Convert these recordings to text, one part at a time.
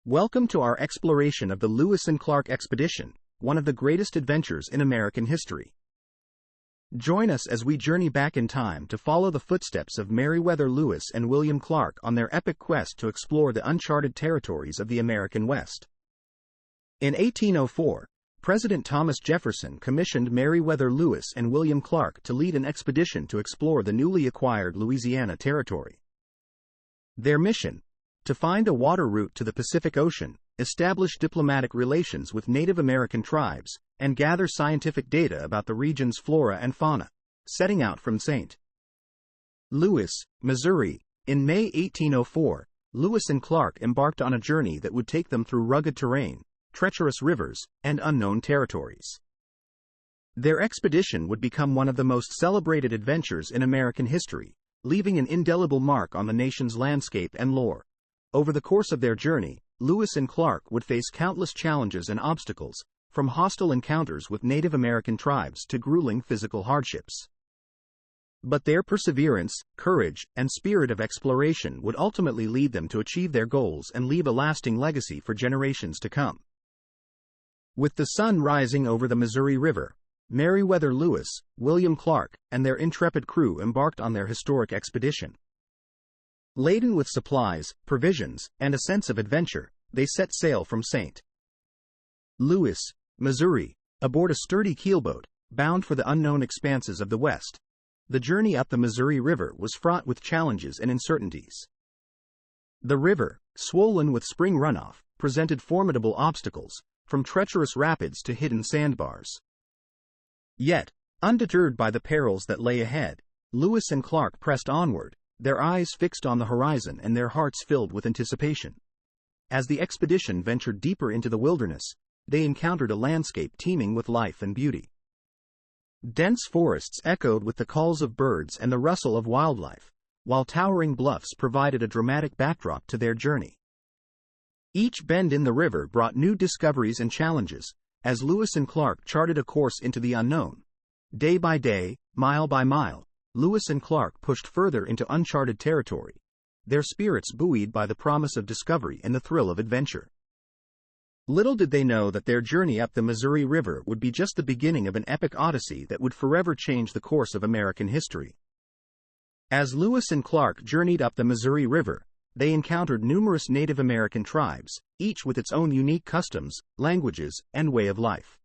Welcome to our exploration of the Lewis and Clark expedition, one of the greatest adventures in American history. Join us as we journey back in time to follow the footsteps of Meriwether Lewis and William Clark on their epic quest to explore the uncharted territories of the American West. In 1804, President Thomas Jefferson commissioned Meriwether Lewis and William Clark to lead an expedition to explore the newly acquired Louisiana Territory. Their mission: to find a water route to the Pacific Ocean, establish diplomatic relations with Native American tribes, and gather scientific data about the region's flora and fauna. Setting out from St. Louis, Missouri, in May 1804, Lewis and Clark embarked on a journey that would take them through rugged terrain, treacherous rivers, and unknown territories. Their expedition would become one of the most celebrated adventures in American history, leaving an indelible mark on the nation's landscape and lore. Over the course of their journey, Lewis and Clark would face countless challenges and obstacles, from hostile encounters with Native American tribes to grueling physical hardships. But their perseverance, courage, and spirit of exploration would ultimately lead them to achieve their goals and leave a lasting legacy for generations to come. With the sun rising over the Missouri River, Meriwether Lewis, William Clark, and their intrepid crew embarked on their historic expedition. Laden with supplies, provisions, and a sense of adventure, they set sail from St. Louis, Missouri, aboard a sturdy keelboat, bound for the unknown expanses of the West. The journey up the Missouri River was fraught with challenges and uncertainties. The river, swollen with spring runoff, presented formidable obstacles, from treacherous rapids to hidden sandbars. Yet, undeterred by the perils that lay ahead, Lewis and Clark pressed onward, their eyes fixed on the horizon and their hearts filled with anticipation. As the expedition ventured deeper into the wilderness, they encountered a landscape teeming with life and beauty. Dense forests echoed with the calls of birds and the rustle of wildlife, while towering bluffs provided a dramatic backdrop to their journey. Each bend in the river brought new discoveries and challenges, as Lewis and Clark charted a course into the unknown. Day by day, mile by mile, Lewis and Clark pushed further into uncharted territory, their spirits buoyed by the promise of discovery and the thrill of adventure. Little did they know that their journey up the Missouri River would be just the beginning of an epic odyssey that would forever change the course of American history. As Lewis and Clark journeyed up the Missouri River, they encountered numerous Native American tribes, each with its own unique customs, languages, and way of life.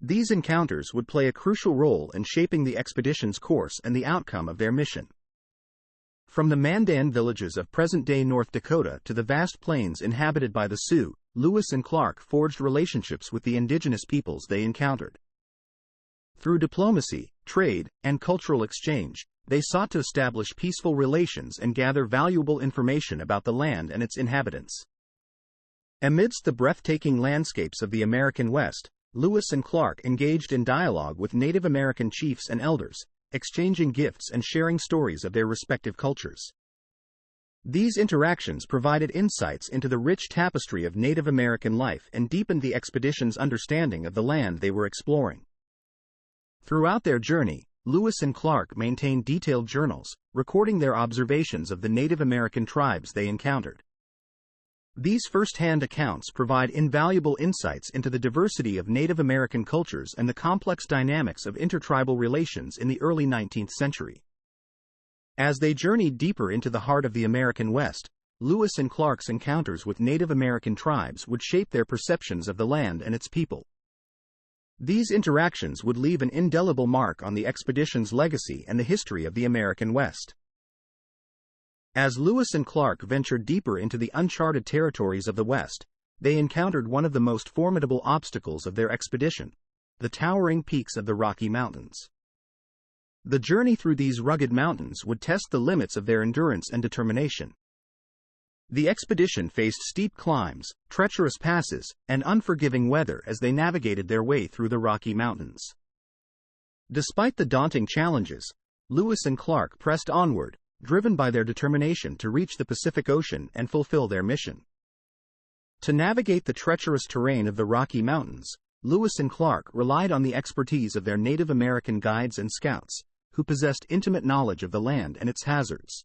These encounters would play a crucial role in shaping the expedition's course and the outcome of their mission. From the Mandan villages of present-day North Dakota to the vast plains inhabited by the Sioux, Lewis and Clark forged relationships with the indigenous peoples they encountered. Through diplomacy, trade, and cultural exchange, they sought to establish peaceful relations and gather valuable information about the land and its inhabitants. Amidst the breathtaking landscapes of the American West, Lewis and Clark engaged in dialogue with Native American chiefs and elders, exchanging gifts and sharing stories of their respective cultures. These interactions provided insights into the rich tapestry of Native American life and deepened the expedition's understanding of the land they were exploring. Throughout their journey, Lewis and Clark maintained detailed journals, recording their observations of the Native American tribes they encountered. These first-hand accounts provide invaluable insights into the diversity of Native American cultures and the complex dynamics of intertribal relations in the early 19th century. As they journeyed deeper into the heart of the American West, Lewis and Clark's encounters with Native American tribes would shape their perceptions of the land and its people. These interactions would leave an indelible mark on the expedition's legacy and the history of the American West. As Lewis and Clark ventured deeper into the uncharted territories of the West, they encountered one of the most formidable obstacles of their expedition: the towering peaks of the Rocky Mountains. The journey through these rugged mountains would test the limits of their endurance and determination. The expedition faced steep climbs, treacherous passes, and unforgiving weather as they navigated their way through the Rocky Mountains. Despite the daunting challenges, Lewis and Clark pressed onward, driven by their determination to reach the Pacific Ocean and fulfill their mission. To navigate the treacherous terrain of the Rocky Mountains, Lewis and Clark relied on the expertise of their Native American guides and scouts, who possessed intimate knowledge of the land and its hazards.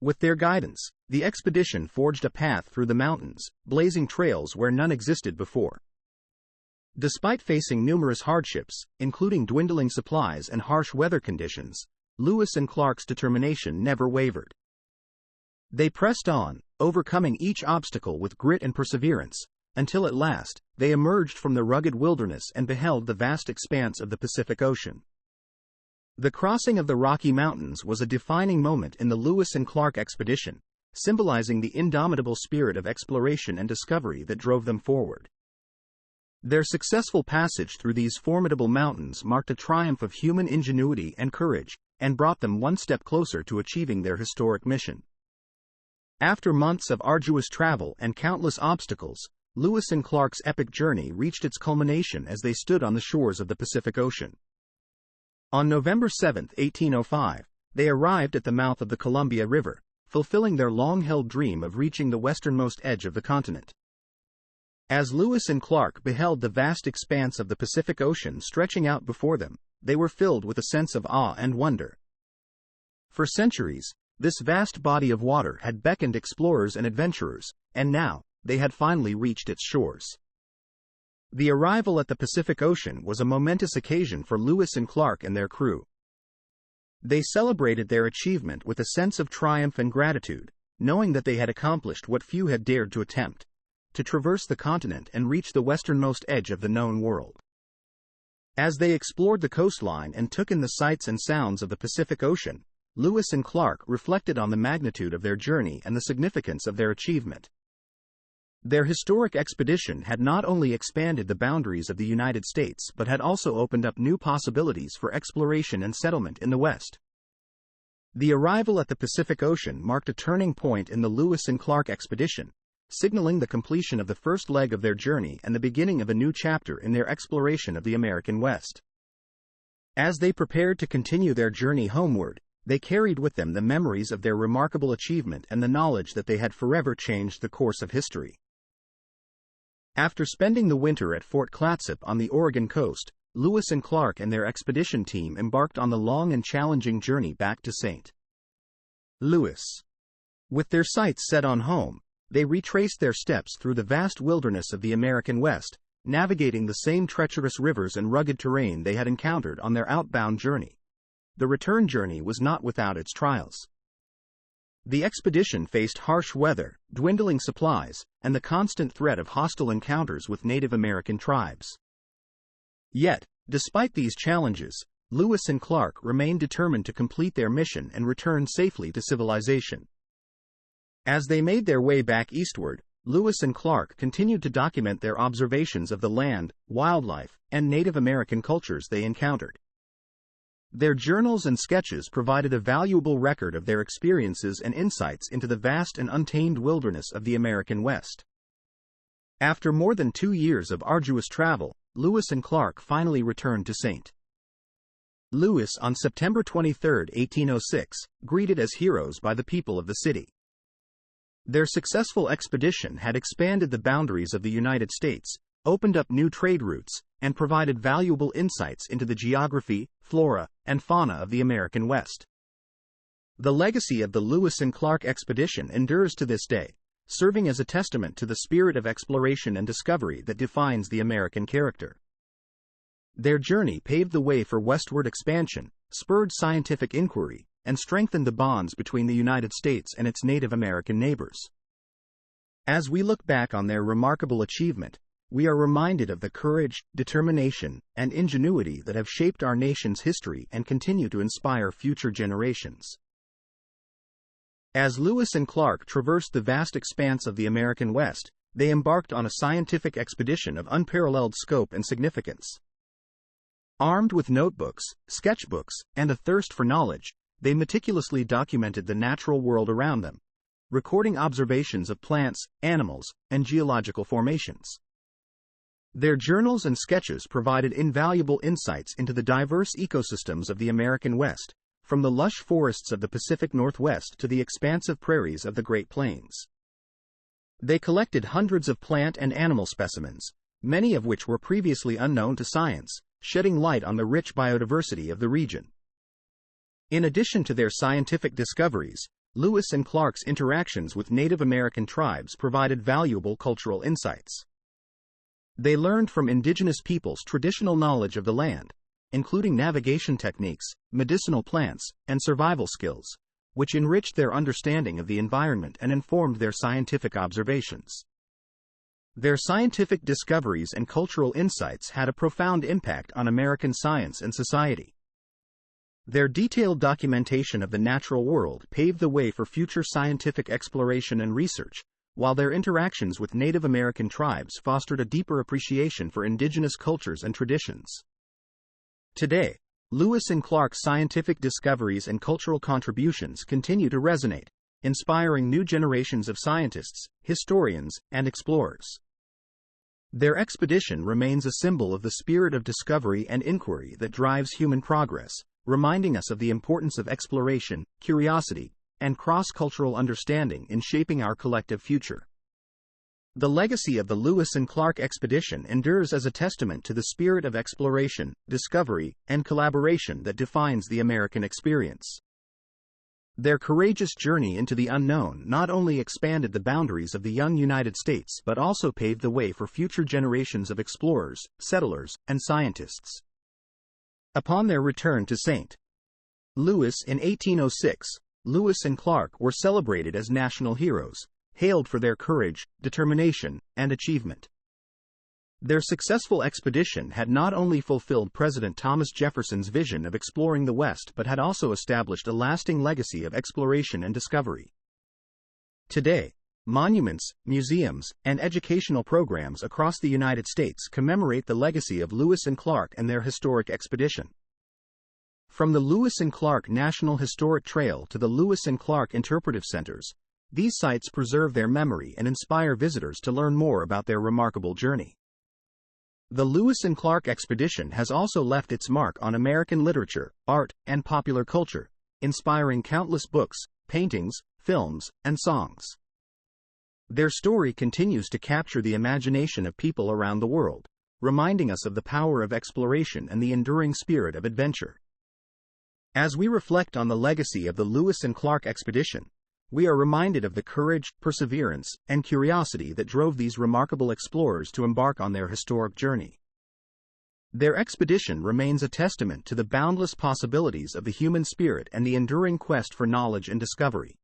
With their guidance, the expedition forged a path through the mountains, blazing trails where none existed before. Despite facing numerous hardships, including dwindling supplies and harsh weather conditions, Lewis and Clark's determination never wavered. They pressed on, overcoming each obstacle with grit and perseverance, until at last, they emerged from the rugged wilderness and beheld the vast expanse of the Pacific Ocean. The crossing of the Rocky Mountains was a defining moment in the Lewis and Clark expedition, symbolizing the indomitable spirit of exploration and discovery that drove them forward. Their successful passage through these formidable mountains marked a triumph of human ingenuity and courage, and brought them one step closer to achieving their historic mission. After months of arduous travel and countless obstacles, Lewis and Clark's epic journey reached its culmination as they stood on the shores of the Pacific Ocean. On November 7, 1805, they arrived at the mouth of the Columbia River, fulfilling their long-held dream of reaching the westernmost edge of the continent. As Lewis and Clark beheld the vast expanse of the Pacific Ocean stretching out before them, they were filled with a sense of awe and wonder. For centuries, this vast body of water had beckoned explorers and adventurers, and now, they had finally reached its shores. The arrival at the Pacific Ocean was a momentous occasion for Lewis and Clark and their crew. They celebrated their achievement with a sense of triumph and gratitude, knowing that they had accomplished what few had dared to attempt: to traverse the continent and reach the westernmost edge of the known world. As they explored the coastline and took in the sights and sounds of the Pacific Ocean, Lewis and Clark reflected on the magnitude of their journey and the significance of their achievement. Their historic expedition had not only expanded the boundaries of the United States but had also opened up new possibilities for exploration and settlement in the West. The arrival at the Pacific Ocean marked a turning point in the Lewis and Clark expedition, signaling the completion of the first leg of their journey and the beginning of a new chapter in their exploration of the American West. As they prepared to continue their journey homeward, they carried with them the memories of their remarkable achievement and the knowledge that they had forever changed the course of history. After spending the winter at Fort Clatsop on the Oregon coast, Lewis and Clark and their expedition team embarked on the long and challenging journey back to St. Louis. With their sights set on home, they retraced their steps through the vast wilderness of the American West, navigating the same treacherous rivers and rugged terrain they had encountered on their outbound journey. The return journey was not without its trials. The expedition faced harsh weather, dwindling supplies, and the constant threat of hostile encounters with Native American tribes. Yet, despite these challenges, Lewis and Clark remained determined to complete their mission and return safely to civilization. As they made their way back eastward, Lewis and Clark continued to document their observations of the land, wildlife, and Native American cultures they encountered. Their journals and sketches provided a valuable record of their experiences and insights into the vast and untamed wilderness of the American West. After more than 2 years of arduous travel, Lewis and Clark finally returned to St. Louis on September 23, 1806, greeted as heroes by the people of the city. Their successful expedition had expanded the boundaries of the United States, opened up new trade routes, and provided valuable insights into the geography, flora, and fauna of the American West. The legacy of the Lewis and Clark expedition endures to this day, serving as a testament to the spirit of exploration and discovery that defines the American character. Their journey paved the way for westward expansion, spurred scientific inquiry, and strengthened the bonds between the United States and its Native American neighbors. As we look back on their remarkable achievement, we are reminded of the courage, determination, and ingenuity that have shaped our nation's history and continue to inspire future generations. As Lewis and Clark traversed the vast expanse of the American West, they embarked on a scientific expedition of unparalleled scope and significance. Armed with notebooks, sketchbooks, and a thirst for knowledge, they meticulously documented the natural world around them, recording observations of plants, animals, and geological formations. Their journals and sketches provided invaluable insights into the diverse ecosystems of the American West, from the lush forests of the Pacific Northwest to the expansive prairies of the Great Plains. They collected hundreds of plant and animal specimens, many of which were previously unknown to science, shedding light on the rich biodiversity of the region. In addition to their scientific discoveries, Lewis and Clark's interactions with Native American tribes provided valuable cultural insights. They learned from indigenous peoples traditional knowledge of the land, including navigation techniques, medicinal plants, and survival skills, which enriched their understanding of the environment and informed their scientific observations. Their scientific discoveries and cultural insights had a profound impact on American science and society. Their detailed documentation of the natural world paved the way for future scientific exploration and research, while their interactions with Native American tribes fostered a deeper appreciation for indigenous cultures and traditions. Today, Lewis and Clark's scientific discoveries and cultural contributions continue to resonate, inspiring new generations of scientists, historians, and explorers. Their expedition remains a symbol of the spirit of discovery and inquiry that drives human progress, reminding us of the importance of exploration, curiosity, and cross-cultural understanding in shaping our collective future. The legacy of the Lewis and Clark expedition endures as a testament to the spirit of exploration, discovery, and collaboration that defines the American experience. Their courageous journey into the unknown not only expanded the boundaries of the young United States but also paved the way for future generations of explorers, settlers, and scientists. Upon their return to St. Louis in 1806, Lewis and Clark were celebrated as national heroes, hailed for their courage, determination, and achievement. Their successful expedition had not only fulfilled President Thomas Jefferson's vision of exploring the West but had also established a lasting legacy of exploration and discovery. Today, monuments, museums, and educational programs across the United States commemorate the legacy of Lewis and Clark and their historic expedition. From the Lewis and Clark National Historic Trail to the Lewis and Clark Interpretive Centers, these sites preserve their memory and inspire visitors to learn more about their remarkable journey. The Lewis and Clark expedition has also left its mark on American literature, art, and popular culture, inspiring countless books, paintings, films, and songs. Their story continues to capture the imagination of people around the world, reminding us of the power of exploration and the enduring spirit of adventure. As we reflect on the legacy of the Lewis and Clark expedition, we are reminded of the courage, perseverance, and curiosity that drove these remarkable explorers to embark on their historic journey. Their expedition remains a testament to the boundless possibilities of the human spirit and the enduring quest for knowledge and discovery.